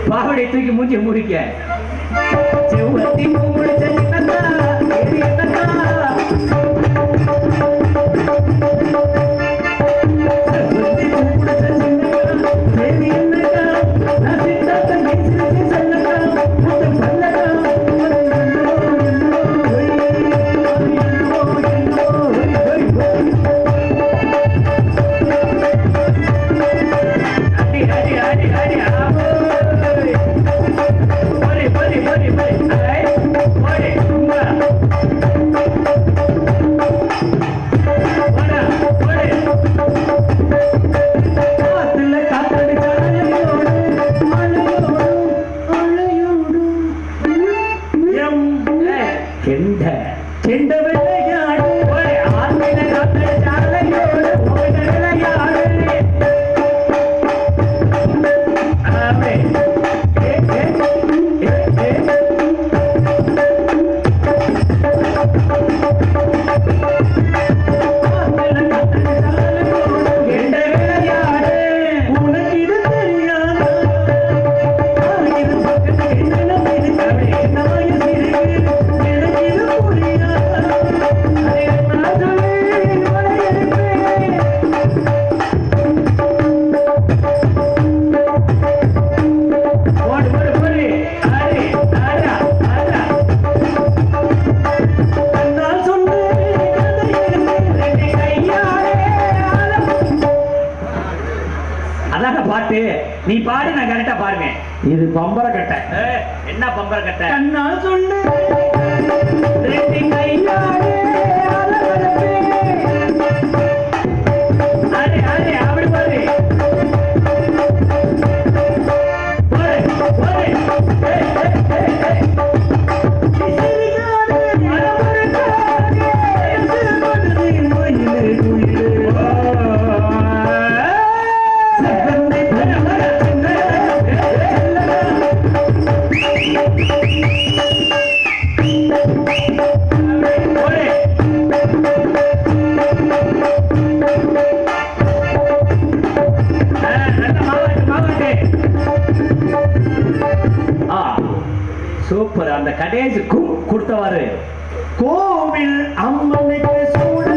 பாவடை தூக்கி மூஞ்சி முடிக்க செவ்வத்தி முடிச்ச என்னக்கா என்னக்கா நீ பாடு நான் கரெக்டா பாருவேன். இது பம்பர கட்டை. என்ன பம்பர கட்டை? கண்ணால் சொல்லு ரெண்டு கையாலே அலவலப்பே. அரே அரே அப்படி பாரு. ஓரே ஓரே சூப்பர். அந்த கடைசி கொடுத்தவாறு கோவில் அம்மனுக்கு சூடு